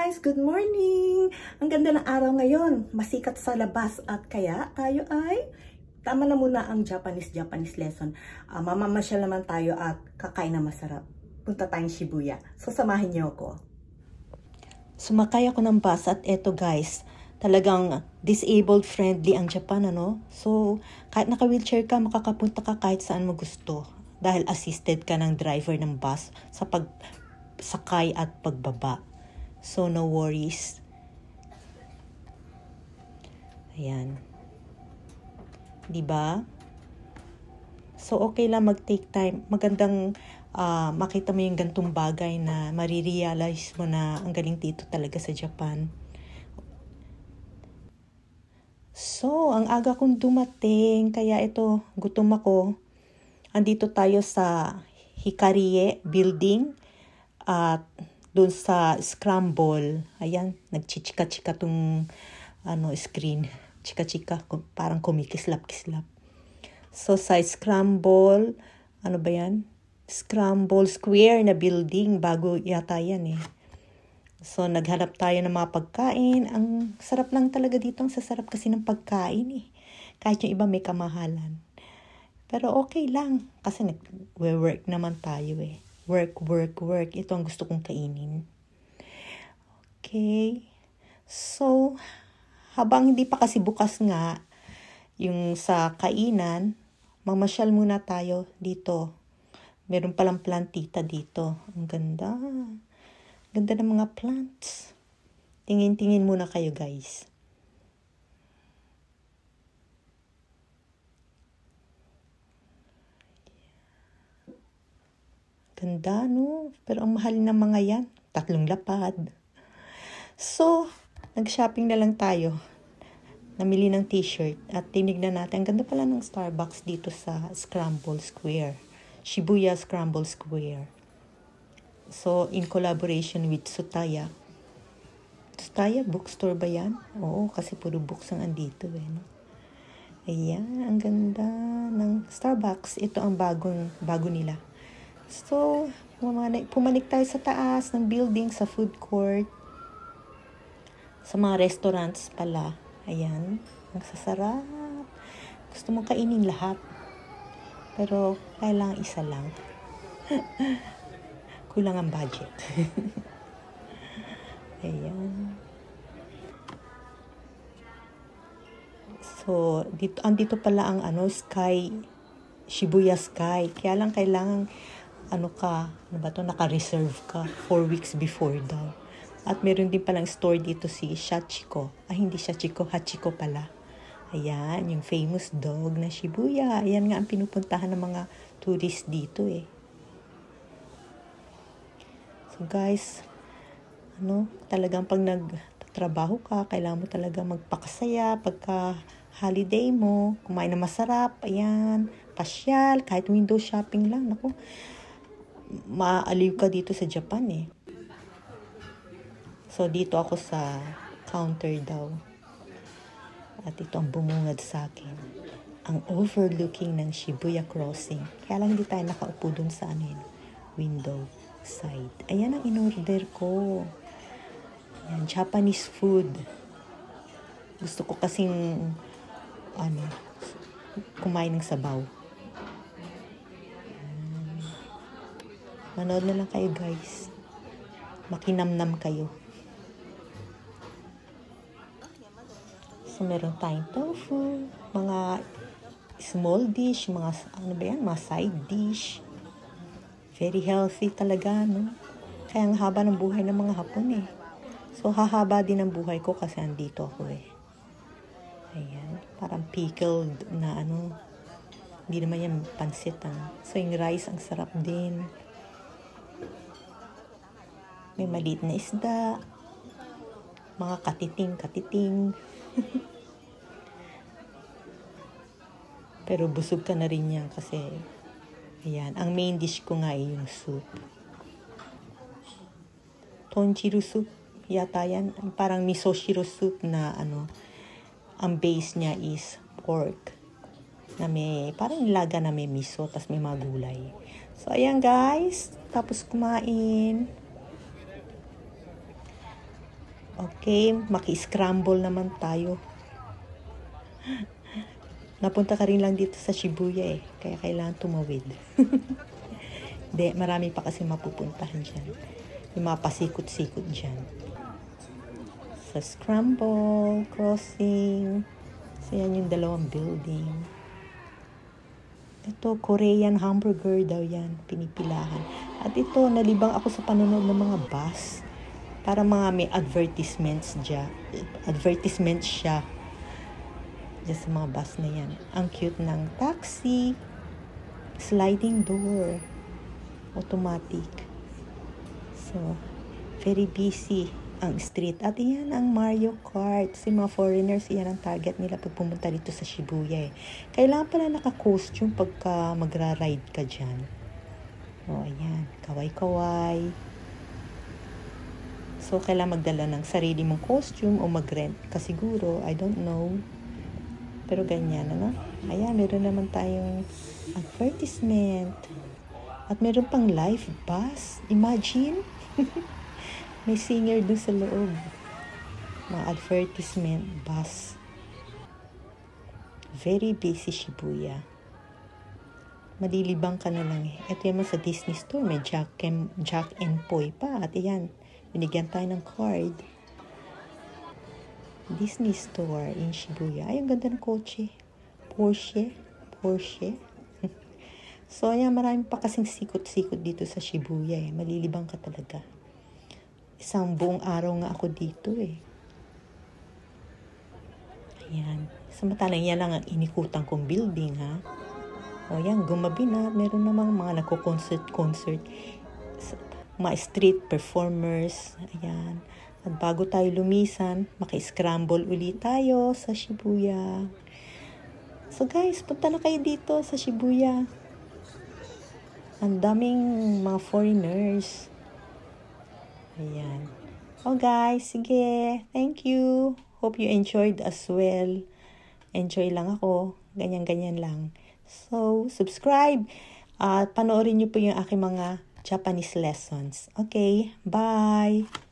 guys! Good morning! Ang ganda ng araw ngayon. Masikat sa labas at kaya tayo ay tama na muna ang Japanese lesson. Mamamasyal naman tayo at kakain na masarap. Punta tayong Shibuya. So samahin niyo ako. Sumakay ako ng bus at eto guys, talagang disabled friendly ang Japan, ano? So kahit naka-wheelchair ka, makakapunta ka kahit saan mo gusto. Dahil assisted ka ng driver ng bus sa pagsakay at pagbaba. So, no worries. Ayan. Diba? So, okay lang mag-take time. Magandang makita mo yung gantong bagay na marirealize mo na ang galing dito talaga sa Japan. So, ang aga kong dumating. Kaya ito, gutom ako. Andito tayo sa Hikarie Building. At doon sa Scramble, ayan, nagchichika-chika tong screen. Chika-chika, parang kumikislap-kislap. So sa Scramble, ano ba yan? Scramble Square na building, bago yata yan eh. So naghanap tayo ng mga pagkain. Ang sarap lang talaga dito, ang sasarap kasi ng pagkain eh. Kahit yung iba may kamahalan. Pero okay lang, kasi nag-work naman tayo eh. Work. Ito ang gusto kong kainin. Okay. So, habang hindi pa kasi bukas nga yung sa kainan, mamasyal muna tayo dito. Meron palang plantita dito. Ang ganda. Ganda ng mga plants. Tingin-tingin muna kayo guys. Ganda, no? Pero ang mahal ng mga yan. 3 lapad. So, nag-shopping na lang tayo. Namili ng t-shirt. At tinignan natin. Ang ganda pala ng Starbucks dito sa Scramble Square. Shibuya Scramble Square. So, in collaboration with Tsutaya. Tsutaya bookstore ba yan? Oo, kasi puro books ang andito eh. No? Ayan, ang ganda ng Starbucks. Ito ang bago nila. So, pumalik tayo sa taas ng building, sa food court, sa mga restaurants pala. Ayan, ang sasarap. Gusto mong kainin lahat. Pero, kailangan isa lang. Kulang ang budget. Ayan. So, andito pala ang Sky, Shibuya Sky. Kaya lang kailangan naka-reserve ka 4 weeks before daw. At meron din palang store dito si Shachiko. Hindi Shachiko, Hachiko pala. Ayan, yung famous dog na Shibuya. Ayan nga ang pinupuntahan ng mga tourist dito eh. So guys, talagang pag nagtatrabaho ka, kailangan mo talaga magpakasaya pagka holiday mo, kumain na masarap, ayan, pasyal, kahit window shopping lang, naku, maaliw ka dito sa Japan eh. So, dito ako sa counter daw. At ito ang bumungad sa akin. Ang overlooking ng Shibuya Crossing. Kaya lang hindi tayo nakaupo dun sa window side. Ayan ang in-order ko. Ayan, Japanese food. Gusto ko kasing kumain ng sabaw. Manood na lang kayo guys. Makinamnam kayo. So meron tayong tofu, mga small dish, mga mga side dish. Very healthy talaga, no? Kaya ang haba ng buhay ng mga Hapon eh. So hahaba din ang buhay ko kasi andito ako eh. Ayan, parang pickled na hindi naman yan pansit So yung rice ang sarap din. May maliit na isda. Mga katiting. Pero busog ka na rin yan kasi, ayan, ang main dish ko nga ay yung soup. Tonchiru soup, yata yan. Parang misoshiro soup na ang base niya is pork. Na parang nilaga na may miso, tas may mga gulay. So, ayan guys, tapos kumain. Okay, maki-scramble naman tayo. Napunta ka rin lang dito sa Shibuya kaya kailangan tumawid. Hindi, marami pa kasi mapupuntahan dyan. Yung mga pasikot-sikot dyan. Sa Scramble Crossing. So, yan yung dalawang building. Ito, Korean hamburger daw yan. Pinipilahan. At ito, nalibang ako sa panonood ng mga bus. Para mga may advertisements dyan. Advertisement siya. Diyan sa mga bus na yan. Ang cute ng taxi. Sliding door. Automatic. So, very busy ang street. At yan ang Mario Kart. Si mga foreigners, yan ang target nila pag pumunta dito sa Shibuya Kailangan pala naka-costume pagka magra-ride ka dyan. O, ayan. Kaway-kaway. So, kailangan magdala ng sarili mong costume o mag-rent ka siguro. I don't know. Pero ganyan, ano? Ayan, meron naman tayong advertisement. At meron pang live bus. Imagine. May singer dun sa loob. Mga advertisement bus. Very busy Shibuya. Malilibang ka na lang Ito naman sa Disney Store. May Jack and Poy pa. At yan, binigyan tayo ng card. Disney Store in Shibuya. Ay, ang ganda ng kotse. Porsche. So, ayan, marami pa kasing sikot-sikot dito sa Shibuya Malilibang ka talaga. Isang buong araw nga ako dito Ayan. Samantalang yan lang ang inikutan kong building, ha? O, ayan, gumabi na. Meron namang mga nagko-concert. Mga street performers. Ayan. At bago tayo lumisan, maki-scramble ulit tayo sa Shibuya. So, guys, punta na kayo dito sa Shibuya. Ang daming mga foreigners. Ayan. Oh guys, sige. Thank you. Hope you enjoyed as well. Enjoy lang ako. Ganyan-ganyan lang. So, subscribe. At panoorin niyo po yung aking mga Japanese lessons. Okay, bye!